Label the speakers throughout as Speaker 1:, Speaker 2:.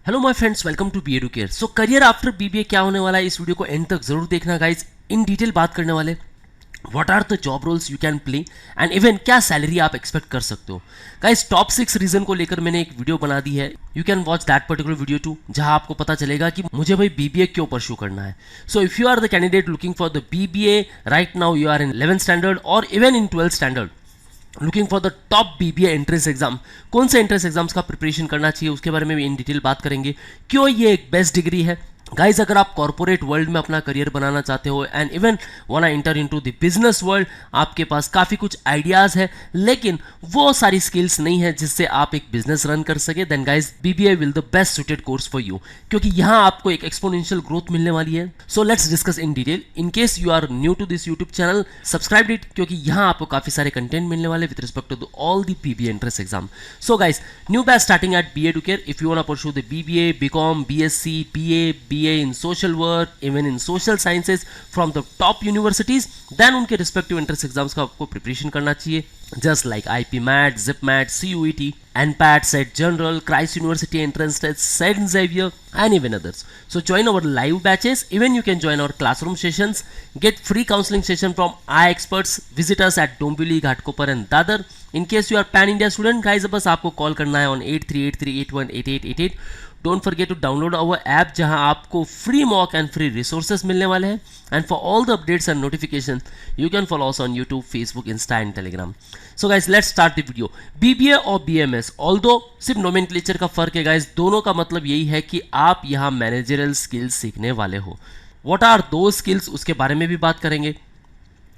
Speaker 1: Hello my friends, welcome to B Educare. So career after BBA क्या होने वाला है, इस वीडियो को एंड तक जरूर देखना गाइज। इन डिटेल बात करने वाले what are the job roles you can play and even क्या सैलरी आप एक्सपेक्ट कर सकते हो। गाइज टॉप 6 रीजन को लेकर मैंने एक वीडियो बना दी है, you can watch that particular video too, जहां आपको पता चलेगा कि मुझे भाई बीबीए क्यों परस्यू करना है। So if you are the candidate looking for the BBA right now, you are in 11th standard और even in 12th standard, looking for the top BBA entrance exam, कौन से एंट्रेंस एग्जाम्स का preparation करना चाहिए उसके बारे में भी इन डिटेल बात करेंगे। क्यों ये एक बेस्ट डिग्री है गाइज, अगर आप कॉर्पोरेट वर्ल्ड में अपना करियर बनाना चाहते हो एंड इवन वाना enter into the business world, आपके पास काफ़ी कुछ आइडियाज़ है लेकिन वो सारी स्किल्स नहीं है जिससे आप एक बिजनेस रन कर सके, then guys BBA will the best suited course for you, क्योंकि यहाँ आपको एक एक्सपोनेंशियल ग्रोथ मिलने वाली है। So let's discuss in detail. In case you are new to this YouTube channel, subscribe it, क्योंकि यहाँ आपको काफ़ी सारे कंटेंट मिलने वाले with respect to all the BBA entrance exam. So guys, new batch starting at B Educare. If you want to pursue the BBA, BCom, BSc, BA in social work, even in social sciences from the top universities, then उनके respective entrance exams का आपको preparation करना चाहिए, just like IP MAT, ZIP MAT, CUET, NPAT, SET General, Christ University Entrance Test, St. Xavier, and even others. So join our live batches. Even you can join our classroom sessions. Get free counseling session from iExperts. Visit us at Dombivli, Ghatkopar, and Dadar. In case you are Pan India student, guys, बस आपको call करना है on 8383818888. Don't forget to download our app, जहां आपको free mock and free resources मिलने वाले हैं। And for all the updates and notification you can follow us on YouTube, Facebook, Insta and Telegram. So guys let's start the video. BBA और BMS, although सिर्फ nomenclature का फर्क है guys, दोनों का मतलब यही है कि आप यहाँ मैनेजरल स्किल्स सीखने वाले हो। व्हाट आर दो स्किल्स, उसके बारे में भी बात करेंगे।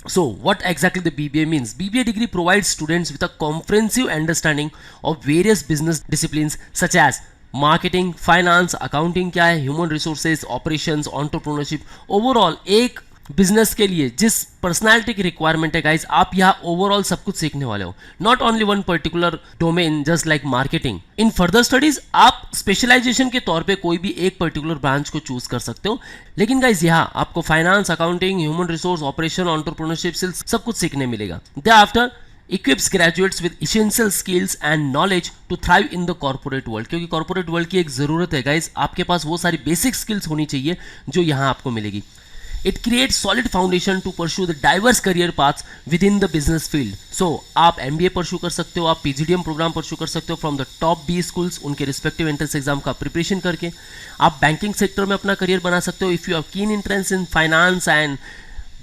Speaker 1: So, what exactly the BBA means? BBA degree provides students with a comprehensive understanding of various business disciplines such as marketing, finance, accounting क्या है, human resources, operations, entrepreneurship. Overall एक बिजनेस के लिए जिस पर्सनालिटी की रिक्वायरमेंट है guys, आप यहाँ ओवरऑल सब कुछ सीखने वाले हो, not only one particular domain just like marketing. In further studies आप स्पेशलाइजेशन के तौर पे कोई भी एक पर्टिकुलर ब्रांच को चूज कर सकते हो, लेकिन गाइज यहाँ आपको finance, accounting, human resource, operation, entrepreneurship सब कुछ सीखने मिलेगा। दे after equips graduates with essential skills and knowledge to thrive in the corporate world, क्योंकि corporate world की एक ज़रूरत है गाइज, आपके पास वो सारी बेसिक स्किल्स होनी चाहिए जो यहाँ आपको मिलेगी। It creates solid foundation to pursue the diverse career paths within the business field. So आप MBA परस्यू कर सकते हो, आप PGDM प्रोग्राम परस्यू कर सकते हो from the top B schools, उनके रिस्पेक्टिव एंट्रेंस एग्जाम का प्रिपरेशन करके आप बैंकिंग सेक्टर में अपना करियर बना सकते हो। If you have keen interest in finance and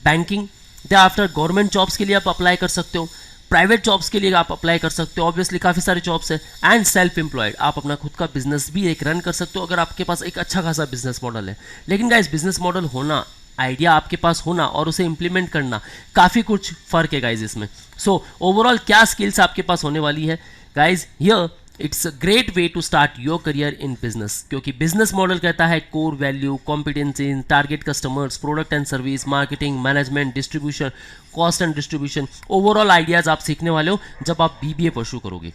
Speaker 1: banking, they after government jobs के लिए आप अप्लाई कर सकते हो, प्राइवेट जॉब्स के लिए आप अप्लाई कर सकते हो, ऑब्वियसली काफ़ी सारे जॉब्स है। एंड सेल्फ एम्प्लॉयड, आप अपना खुद का बिजनेस भी एक रन कर सकते हो अगर आपके पास एक अच्छा खासा बिजनेस मॉडल है। लेकिन गाइस बिजनेस मॉडल होना, आइडिया आपके पास होना और उसे इंप्लीमेंट करना, काफ़ी कुछ फर्क है गाइज इसमें। सो ओवरऑल क्या स्किल्स आपके पास होने वाली है guys, here it's a great way to start your career in business, क्योंकि बिजनेस मॉडल कहता है core value, competency in target customers, product and service, marketing, management, distribution, cost and distribution. Overall ideas आप सीखने वाले हो जब आप BBA pursue करोगे।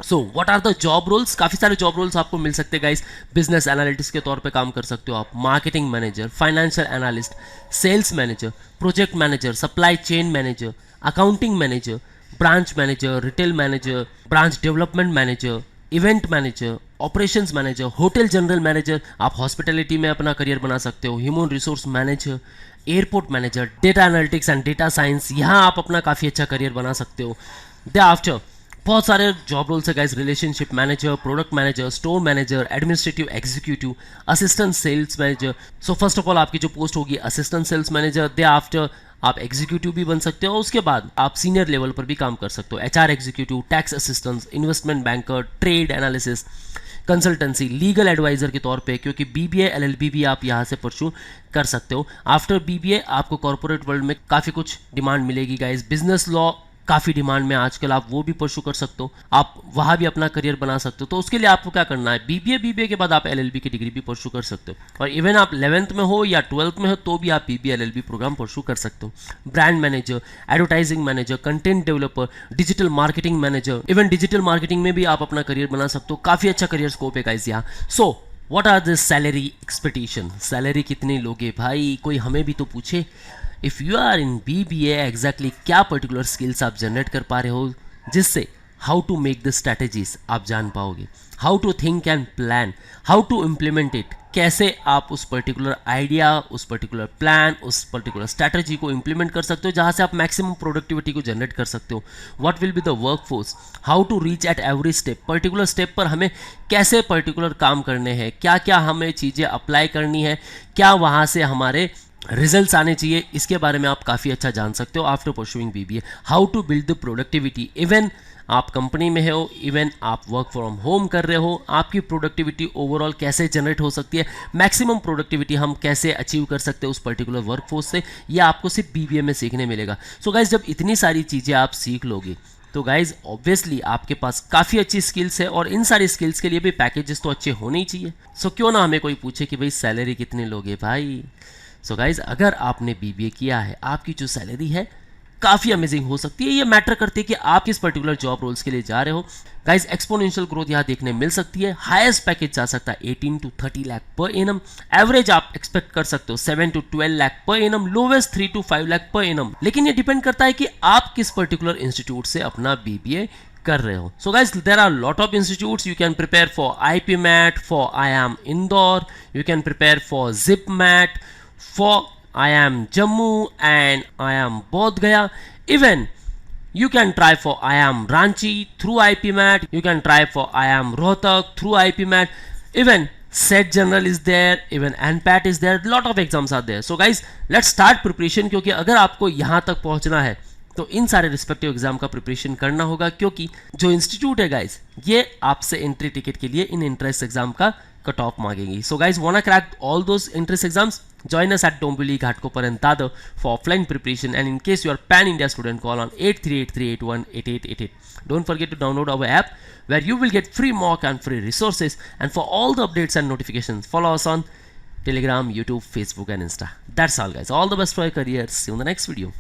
Speaker 1: So what are the job roles, काफ़ी सारे जॉब रोल्स आपको मिल सकते हैं गाइस। बिजनेस एनालिटिक्स के तौर पे काम कर सकते हो आप, marketing manager, financial analyst, sales manager, project manager, supply chain manager, accounting manager, branch manager, retail manager, branch development manager, event manager, operations manager, hotel general manager, आप हॉस्पिटैलिटी में अपना करियर बना सकते हो, human resource manager, airport manager, data analytics and data science, यहाँ आप अपना काफ़ी अच्छा करियर बना सकते हो। दे आफ्टर बहुत सारे जॉब रोल्स है guys, relationship manager, product manager, store manager, administrative executive, assistant sales manager. So first of all आपकी जो पोस्ट होगी assistant sales manager, thereafter आप एग्जीक्यूटिव भी बन सकते हो, उसके बाद आप सीनियर लेवल पर भी काम कर सकते हो, HR executive, tax assistant, investment banker, trade analysis, consultancy, legal adviser के तौर पे, क्योंकि बीबीए एलएलबी भी आप यहाँ से परस्यू कर सकते हो। आफ्टर बीबीए आपको कॉर्पोरेट वर्ल्ड में काफ़ी कुछ डिमांड मिलेगी गाइस, बिजनेस लॉ काफ़ी डिमांड में आजकल, आप वो भी परस्यू कर सकते हो, आप वहाँ भी अपना करियर बना सकते हो। तो उसके लिए आपको क्या करना है, बीबीए के बाद आप एलएलबी की डिग्री भी परस्यू कर सकते हो, और इवन आप 11th में हो या 12th में हो तो भी आप बीबीए एलएलबी प्रोग्राम परस्यू कर सकते हो। Brand manager, advertising manager, content developer, digital marketing manager, even digital marketing में भी आप अपना करियर बना सकते हो, काफ़ी अच्छा करियर स्कोप है गाइस यहाँ। So what are the salary expectation, salary कितनी लोगे भाई, कोई हमें भी तो पूछे। If you are in BBA exactly क्या पर्टिकुलर स्किल्स आप जनरेट कर पा रहे हो जिससे how to make the strategies आप जान पाओगे, how to think and plan, how to implement it, कैसे आप उस पर्टिकुलर आइडिया, उस पर्टिकुलर प्लान, उस पर्टिकुलर स्ट्रैटेजी को इंप्लीमेंट कर सकते हो जहां से आप मैक्सिमम प्रोडक्टिविटी को जनरेट कर सकते हो। What will be the work force, how to reach at every step, particular step पर हमें कैसे पर्टिकुलर काम करने हैं, क्या क्या हमें चीज़ें अप्लाई करनी है, क्या वहाँ से हमारे रिजल्ट्स आने चाहिए, इसके बारे में आप काफ़ी अच्छा जान सकते हो after pursuing BBA. How to build the productivity, even आप कंपनी में हो, इवन आप वर्क फ्रॉम होम कर रहे हो, आपकी प्रोडक्टिविटी ओवरऑल कैसे जनरेट हो सकती है, मैक्सिमम प्रोडक्टिविटी हम कैसे अचीव कर सकते हैं उस पर्टिकुलर वर्कफोर्स से, ये आपको सिर्फ बीबीए में सीखने मिलेगा। सो गाइज जब इतनी सारी चीज़ें आप सीख लोगे तो गाइज ऑब्वियसली आपके पास काफ़ी अच्छी स्किल्स है और इन सारी स्किल्स के लिए भी पैकेजेस तो अच्छे होने ही चाहिए। सो क्यों ना हमें कोई पूछे कि भाई सैलरी कितनी लोगे भाई। सो गाइज अगर आपने बीबीए किया है, आपकी जो सैलरी है काफ़ी अमेजिंग हो सकती है। ये मैटर करती है कि आप किस पर्टिकुलर जॉब रोल्स के लिए जा रहे हो। गाइज एक्सपोनेंशियल ग्रोथ यहाँ देखने मिल सकती है। हाईएस्ट पैकेज जा सकता है 18 to 30 lakh per annum. Average आप एक्सपेक्ट कर सकते हो 7 to 12 lakh per annum. Lowest 3 to 5 lakh per annum. लेकिन ये डिपेंड करता है कि आप किस पर्टिकुलर इंस्टीट्यूट से अपना बीबीए कर रहे हो। So guys there are lot of institutes you can prepare for IPMAT, for IIM Indore, you can prepare for ZipMAT, for IIM Jammu and IIM Bodh Gaya. Even you can try for IIM Ranchi through IPMAT. You can try for IIM Rohtak through IPMAT. Even SET General is there. Even ANPAT is there. Lot of exams are there. So guys, let's start preparation क्योंकि अगर आपको यहाँ तक पहुँचना है तो इन सारे respective exam का प्रिपरेशन करना होगा क्योंकि जो इंस्टीट्यूट है गाइज ये आपसे एंट्री टिकट के लिए इन इंट्रेंस एग्जाम का कट ऑफ मांगेगी। So guys wanna crack all those entrance exams, join us at Dombivli, Ghatkopar and Dadar for offline preparation, and in case you are pan India student, call on 8383818888. Don't forget to download our app where you will get free mock and free resources, and for all the updates and notifications follow us on Telegram, YouTube, Facebook and Insta. That's all guys, all the best for your career, see you in the next video.